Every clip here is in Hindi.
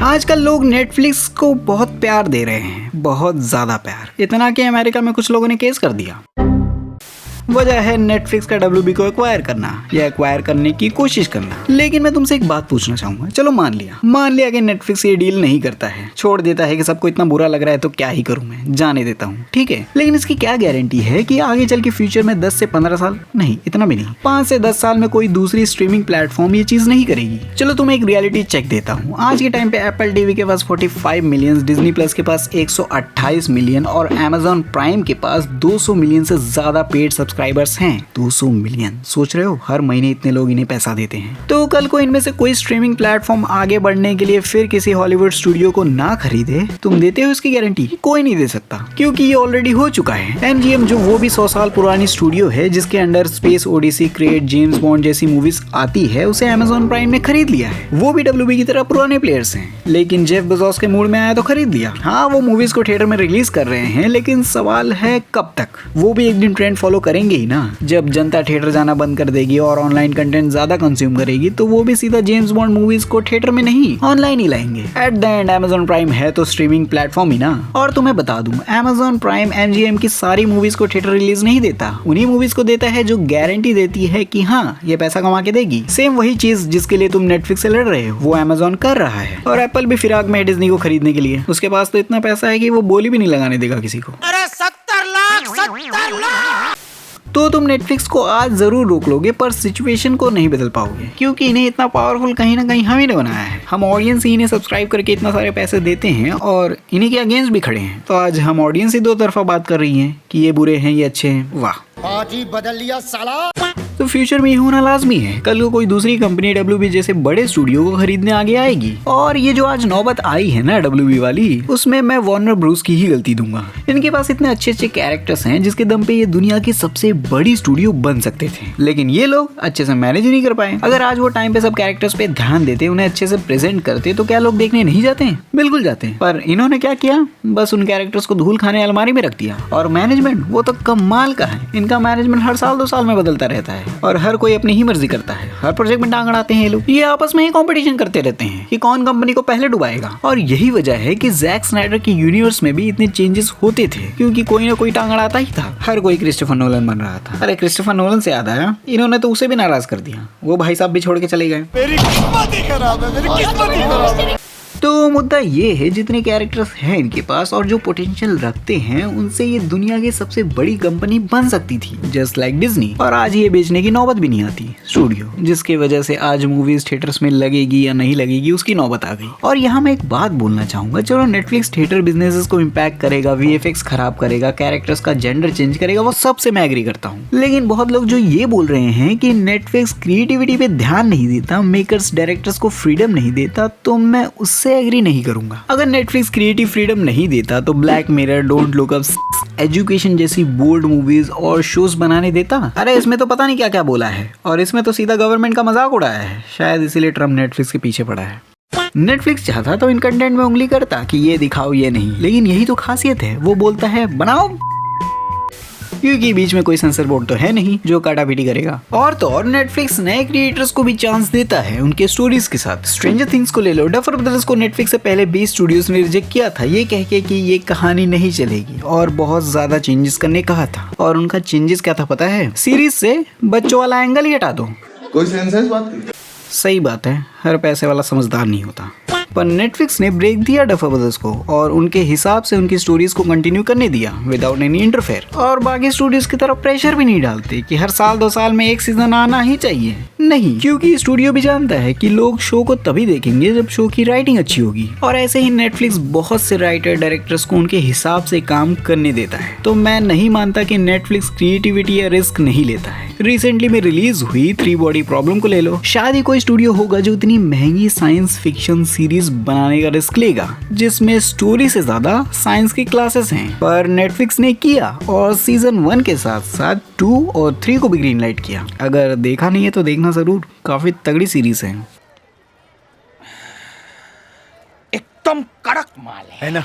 आजकल लोग नेटफ्लिक्स को बहुत प्यार दे रहे हैं, बहुत ज्यादा प्यार, इतना कि अमेरिका में कुछ लोगों ने केस कर दिया। वजह है नेटफ्लिक्स का WB को एक्वायर करना या एक्वायर करने की कोशिश करना। लेकिन मैं तुमसे एक बात पूछना चाहूंगा, चलो मान लिया कि नेटफ्लिक्स ये डील नहीं करता है, छोड़ देता है कि सबको इतना बुरा लग रहा है तो क्या ही करूं मैं, जाने देता हूं, ठीक है। लेकिन इसकी क्या गारंटी है कि आगे चल के फ्यूचर में 10 से 15 साल नहीं, इतना भी नहीं, 5 से 10 साल में कोई दूसरी स्ट्रीमिंग प्लेटफॉर्म ये चीज नहीं करेगी। चलो तुम्हें एक रियलिटी चेक देता हूँ। आज के टाइम पे एप्पल टीवी के पास 45 मिलियन, डिज्नी प्लस के पास 128 मिलियन और Amazon प्राइम के पास 200 मिलियन से ज्यादा पेड सब्सक्राइबर्स हैं। 200 मिलियन, सोच रहे हो हर महीने इतने लोग इन्हें पैसा देते हैं। तो कल को इनमें से कोई स्ट्रीमिंग प्लेटफॉर्म आगे बढ़ने के लिए फिर किसी हॉलीवुड स्टूडियो को ना खरीदे, तुम देते हो इसकी गारंटी? कोई नहीं दे सकता, क्योंकि ये ऑलरेडी हो चुका है। MGM जो वो भी 100 साल पुरानी स्टूडियो है जिसके अंडर स्पेस ओडिसी, क्रेट, जेम्स बॉन्ड जैसी मूवीज आती है, उसे Amazon प्राइम ने खरीद लिया है। वो भी WB की तरह पुराने प्लेयर्स हैं, लेकिन जेफ बेजोस के मूड में आया तो खरीद लिया। हाँ, वो मूवीज को थिएटर में रिलीज कर रहे हैं, लेकिन सवाल है कब तक। वो भी एक दिन ट्रेंड फॉलो करेंगे ही ना। जब जनता थिएटर जाना बंद कर देगी और ऑनलाइन कंटेंट ज्यादा कंज्यूम करेगी तो वो भी सीधा जेम्स बॉन्ड मूवीज को थिएटर में नहीं, ऑनलाइन ही लाएंगे। At the end Amazon prime है तो स्ट्रीमिंग प्लेटफॉर्म ही ना। और तुम्हें बता दूं, Amazon प्राइम MGM की सारी मूवीज को थिएटर रिलीज नहीं देता, उन्हीं मूवीज को देता है जो गारंटी देती है कि हाँ ये पैसा कमा के देगी। सेम वही चीज जिसके लिए तुम नेटफ्लिक्स से लड़ रहे हो, वो Amazon कर रहा है। और एप्पल भी फिराक में है डिज्नी को खरीदने के लिए। उसके पास तो इतना पैसा है कि वो बोली भी नहीं लगाने देगा किसी को। अरे 70 लाख। तो तुम नेटफ्लिक्स को आज जरूर रोक लोगे, पर सिचुएशन को नहीं बदल पाओगे, क्योंकि इन्हें इतना पावरफुल कहीं ना कहीं हम ही ने बनाया है। हम ऑडियंस ही इन्हें सब्सक्राइब करके इतना सारे पैसे देते हैं और इन्हीं के अगेंस्ट भी खड़े हैं। तो आज हम ऑडियंस ही दो तरफा बात कर रही हैं कि ये बुरे हैं, ये अच्छे हैं। वाह, आज ही बदल लिया साला। तो फ्यूचर में ये होना लाजमी है। कल को कोई दूसरी कंपनी WB जैसे बड़े स्टूडियो को खरीदने आगे आएगी। और ये जो आज नौबत आई है ना WB वाली, उसमें मैं वार्नर ब्रूस की ही गलती दूंगा। इनके पास इतने अच्छे अच्छे कैरेक्टर्स हैं जिसके दम पे ये दुनिया की सबसे बड़ी स्टूडियो बन सकते थे, लेकिन ये लोग अच्छे से मैनेज नहीं कर पाए। अगर आज वो टाइम पे सब कैरेक्टर्स पे ध्यान देते, उन्हें अच्छे से प्रेजेंट करते, तो क्या लोग देखने नहीं जाते हैं? बिल्कुल जाते हैं। पर इन्होंने क्या किया, बस उन कैरेक्टर्स को धूल खाने अलमारी में रख दिया। और मैनेजमेंट वो तो कमाल का है। इनका मैनेजमेंट हर साल 2 साल में बदलता रहता है और हर कोई अपनी ही मर्जी करता है। हर प्रोजेक्ट में टांग अड़ाते हैं ये लोग। ये आपस में ही कंपटीशन करते रहते हैं कि कौन कंपनी को पहले डुबाएगा। और यही वजह है कि जैक स्नाइडर की यूनिवर्स में भी इतने चेंजेस होते थे, क्योंकि कोई ना कोई टांग अड़ाता ही था। हर कोई क्रिस्टोफर नोलन बन रहा था। अरे क्रिस्टोफर नोलन से याद आया, इन्होंने तो उसे भी नाराज कर दिया। वो भाई साहब भी छोड़ के चले गए। मेरी किस्मत ही खराब है, मेरी किस्मत ही खराब है। तो मुद्दा ये है, जितने कैरेक्टर्स हैं इनके पास और जो पोटेंशियल रखते हैं, उनसे ये दुनिया की सबसे बड़ी कंपनी बन सकती थी, जस्ट लाइक डिज्नी। और आज ये बेचने की नौबत भी नहीं आती स्टूडियो, जिसकी वजह से आज मूवीज थिएटर्स में लगेगी या नहीं लगेगी उसकी नौबत आ गई। और यहाँ मैं एक बात बोलना चाहूंगा, चलो नेटफ्लिक्स थिएटर बिजनेसेस को इम्पैक्ट करेगा, VFX खराब करेगा, कैरेक्टर्स का जेंडर चेंज करेगा, वो सबसे मैं एग्री करता हूँ। लेकिन बहुत लोग जो ये बोल रहे हैं कि नेटफ्लिक्स क्रिएटिविटी पे ध्यान नहीं देता, मेकर्स डायरेक्टर्स को फ्रीडम नहीं देता, तो मैं उससे एग्री नहीं करूंगा। अगर नेटफ्लिक्स क्रिएटिव फ्रीडम नहीं देता तो black mirror, don't look up, education जैसी बोल्ड मूवीज और शोज बनाने देता? अरे इसमें तो पता नहीं क्या क्या बोला है, और इसमें तो सीधा गवर्नमेंट का मजाक उड़ाया है। शायद इसीलिए ट्रम्प नेटफ्लिक्स के पीछे पड़ा है। नेटफ्लिक्स चाहता तो इन कंटेंट में उंगली करता कि ये दिखाओ ये नहीं, लेकिन यही तो खासियत है, वो बोलता है बनाओ, क्योंकि बीच में कोई सेंसर बोर्ड तो है नहीं जो काटापीटी करेगा। और तो और नेटफ्लिक्स नए क्रिएटर्स को भी चांस देता है उनके स्टोरीज के साथ। स्ट्रेंजर थिंग्स को ले लो, डफर ब्रदर्स को नेटफ्लिक्स से पहले 20 स्टूडियोज ने रिजेक्ट किया था, ये कह के कि ये कहानी नहीं चलेगी, और बहुत ज्यादा चेंजेस करने कहा था। और उनका चेंजेस क्या था पता है? सीरीज से बच्चों वाला एंगल ही हटा दो। कोई सेंस है इस बात की? सही बात है, हर पैसे वाला समझदार नहीं होता। पर नेटफ्लिक्स ने ब्रेक दिया डफर ब्रदर्स को और उनके हिसाब से उनकी स्टोरीज को कंटिन्यू करने दिया विदाउट एनी इंटरफेयर। और बाकी स्टूडियोज की तरफ प्रेशर भी नहीं डालते कि हर साल 2 साल में एक सीजन आना ही चाहिए। नहीं, क्योंकि स्टूडियो भी जानता है कि लोग शो को तभी देखेंगे जब शो की राइटिंग अच्छी होगी। और ऐसे ही नेटफ्लिक्स बहुत से राइटर डायरेक्टर्स को उनके हिसाब से काम करने देता है। तो मैं नहीं मानता कि नेटफ्लिक्स क्रिएटिविटी या रिस्क नहीं लेता है। रिसेंटली में रिलीज हुई 3 बॉडी प्रॉब्लम को ले लो। शायद ही कोई स्टूडियो होगा जो इतनी महंगी साइंस फिक्शन सीरीज बनाने का रिस्क लेगा जिसमें स्टोरी से ज्यादा साइंस की क्लासेस हैं। पर नेटफ्लिक्स ने किया और सीजन 1 के साथ साथ 2 और 3 को भी ग्रीन लाइट किया। अगर देखा नहीं है तो देखना जरूर, काफी तगड़ी सीरीज है। एकदम कड़क माल है ना।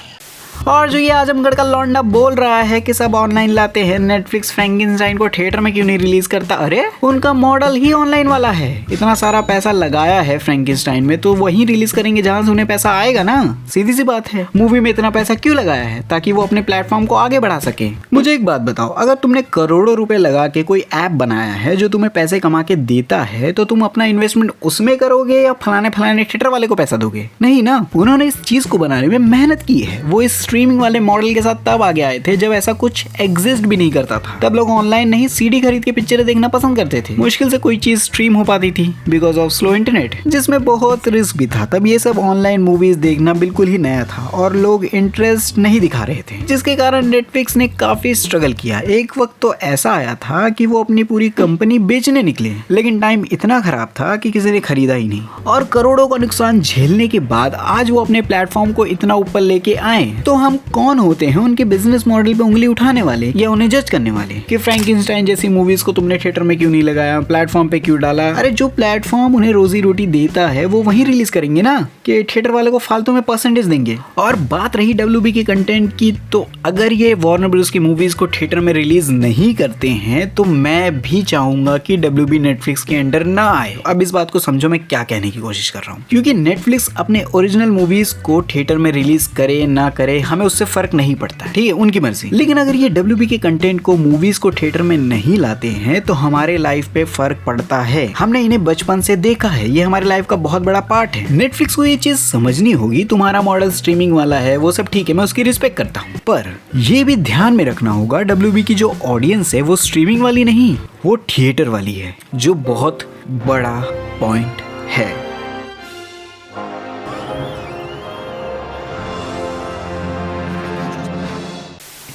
और जो ये आजमगढ़ का लौंडा बोल रहा है कि सब ऑनलाइन लाते हैं, नेटफ्लिक्स फ्रैंकेनस्टाइन को थिएटर में क्यों नहीं रिलीज करता? अरे उनका मॉडल ही ऑनलाइन वाला है। इतना सारा पैसा लगाया है फ्रैंकेनस्टाइन में तो वही रिलीज करेंगे जहां से उन्हें पैसा आएगा ना। सीधी सी बात है। मूवी में इतना पैसा क्यों लगाया है? ताकि वो अपने प्लेटफॉर्म को आगे बढ़ा सके। मुझे एक बात बताओ, अगर तुमने करोड़ों रुपए लगा के कोई ऐप बनाया है जो तुम्हें पैसे कमा के देता है तो तुम अपना इन्वेस्टमेंट उसमें करोगे या फलाने थिएटर वाले को पैसा दोगे? नहीं ना। उन्होंने इस चीज को बनाने में मेहनत की है। वो इस स्ट्रीमिंग वाले मॉडल के साथ तब आगे आए थे जब ऐसा कुछ एग्जिस्ट भी नहीं करता था। तब लोग ऑनलाइन नहीं सीडी खरीद के पिक्चरें देखना पसंद करते थे। मुश्किल से कोई चीज स्ट्रीम हो पाती थी बिकॉज ऑफ स्लो इंटरनेट, जिसमें बहुत रिस्क भी था। तब ये सब ऑनलाइन मूवीज देखना बिल्कुल ही नया था और लोग इंटरेस्ट नहीं दिखा रहे थे, जिसके कारण नेटफ्लिक्स ने काफी स्ट्रगल किया। एक वक्त तो ऐसा आया था कि वो अपनी पूरी कंपनी बेचने निकले, लेकिन टाइम इतना खराब था कि किसी ने खरीदा ही नहीं। और करोड़ों का नुकसान झेलने के बाद आज वो अपने प्लेटफॉर्म को इतना ऊपर लेके आए। तो हम कौन होते हैं उनके बिजनेस मॉडल पे उंगली उठाने वाले या उन्हें जज करने वाले कि फ्रैंकेनस्टाइन जैसी मूवीज को तुमने थिएटर में क्यों नहीं लगाया, प्लेटफॉर्म पे क्यों डाला? अरे जो प्लेटफॉर्म उन्हें रोजी रोटी देता है वो वहीं रिलीज करेंगे ना, कि थिएटर वाले को फालतू में परसेंटेज देंगे। और बात रही WB के कंटेंट की, तो अगर ये वार्नर ब्रदर्स की मूवीज को थिएटर में रिलीज नहीं करते हैं तो मैं भी चाहूंगा कि WB नेटफ्लिक्स के अंडर ना आए। अब इस बात को समझो मैं क्या कहने की कोशिश कर रहा हूँ, क्योंकि नेटफ्लिक्स अपने ओरिजिनल मूवीज को थिएटर में रिलीज करे ना करे हमें उससे फर्क नहीं पड़ता, ठीक है, उनकी मर्जी। लेकिन अगर ये WB के कंटेंट को मूवीज को थिएटर में नहीं लाते हैं तो हमारे लाइफ पे फर्क पड़ता है। हमने इन्हें बचपन से देखा है, ये हमारे लाइफ का बहुत बड़ा पार्ट है। नेटफ्लिक्स को ये चीज समझनी होगी। तुम्हारा मॉडल स्ट्रीमिंग वाला है वो सब ठीक है, मैं उसकी रिस्पेक्ट करता हूँ, पर ये भी ध्यान में रखना होगा WB की जो ऑडियंस है वो स्ट्रीमिंग वाली नहीं, वो थिएटर वाली है, जो बहुत बड़ा पॉइंट है।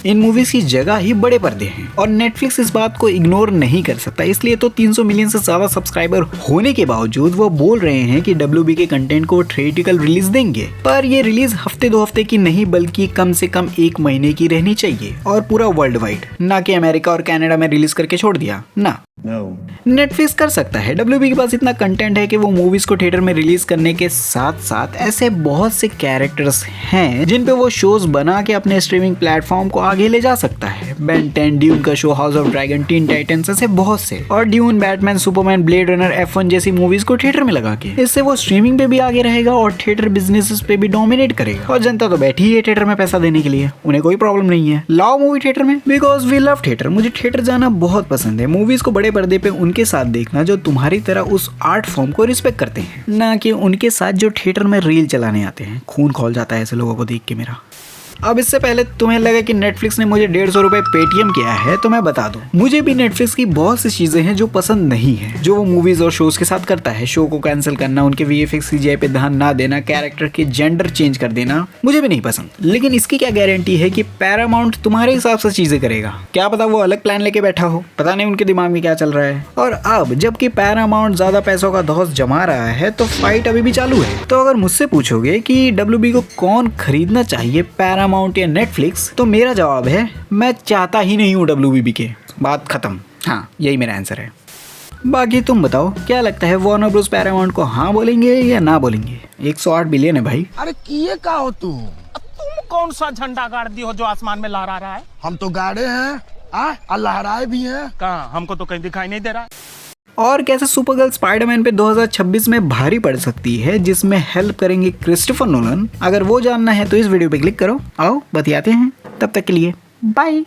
इन मूवीज की जगह ही बड़े पर्दे हैं और नेटफ्लिक्स इस बात को इग्नोर नहीं कर सकता। इसलिए तो 300 मिलियन से ज्यादा सब्सक्राइबर होने के बावजूद वो बोल रहे हैं कि WB के कंटेंट को थिएट्रिकल रिलीज देंगे, पर ये रिलीज हफ्ते 2 हफ्ते की नहीं बल्कि कम से कम 1 महीने की रहनी चाहिए और पूरा वर्ल्ड वाइड, ना कि अमेरिका और कनाडा में रिलीज करके छोड़ दिया ना। नेटफ्लिक्स कर सकता है। WB के पास इतना कंटेंट है कि वो मूवीज को थिएटर में रिलीज करने के साथ साथ ऐसे बहुत से कैरेक्टर्स हैं जिन पे वो शोज बना के अपने स्ट्रीमिंग प्लेटफॉर्म को आगे ले जा सकता है। बेन 10, ड्यून का show, house of dragon, Teen Titans, ऐसे बहुत से। और dune, Batman, Superman, blade runner, F1 जैसी मूवीज को थिएटर में लगा के इससे वो स्ट्रीमिंग पे भी आगे रहेगा और थिएटर बिजनेसेस पे भी डोमिनेट करेगा। और जनता तो बैठी है थिएटर में पैसा देने के लिए, उन्हें कोई प्रॉब्लम नहीं है। लाओ मूवी थिएटर में, बिकॉज वी लव थिएटर। मुझे थिएटर जाना बहुत पसंद है। मूवीज को बड़े पर्दे पे उनके साथ देखना जो तुम्हारी तरह उस आर्ट फॉर्म को रिस्पेक्ट करते हैं, ना कि उनके साथ जो थिएटर में रील चलाने आते हैं। खून खौल जाता है ऐसे लोगों को देख के मेरा। अब इससे पहले तुम्हें लगा कि नेटफ्लिक्स ने मुझे 150 रुपए पेटीएम किया है, तो मैं बता दूं, मुझे भी नेटफ्लिक्स की बहुत सी चीजें हैं जो पसंद नहीं है, जो वो मूवीज और शोज के साथ करता है। शो को कैंसिल करना, उनके VFX CGI पे ध्यान ना देना, कैरेक्टर के जेंडर चेंज कर देना, मुझे भी नहीं पसंद। लेकिन इसकी क्या गारंटी है कि पैरामाउंट तुम्हारे हिसाब से चीजें करेगा? क्या पता वो अलग प्लान लेके बैठा हो, पता नहीं उनके दिमाग में क्या चल रहा है। और अब जबकि पैरामाउंट ज्यादा पैसों का धौंस जमा रहा है तो फाइट अभी भी चालू है। तो अगर मुझसे पूछोगे कि WB को कौन खरीदना चाहिए, पैरामाउंट या नेटफ्लिक्स, तो मेरा जवाब है मैं चाहता ही नहीं हूँ WB के। बात खत्म। हाँ, यही मेरा आंसर है। बाकी तुम बताओ क्या लगता है, वार्नर ब्रोस पैरामाउंट को हाँ बोलेंगे या ना बोलेंगे? 108 बिलियन है भाई। अरे किए का हो तुम कौन सा झंडा गाड़ दी हो जो आसमान में लहरा रहा है? हम तो गाड़े हैं और लहराए भी हैं। कहाँ? हमको तो कहीं दिखाई नहीं दे रहा। और कैसे सुपरगर्ल स्पाइडरमैन पे 2026 में भारी पड़ सकती है, जिसमें हेल्प करेंगे क्रिस्टोफर नोलन। अगर वो जानना है तो इस वीडियो पे क्लिक करो। आओ बतियाते हैं। तब तक के लिए बाय।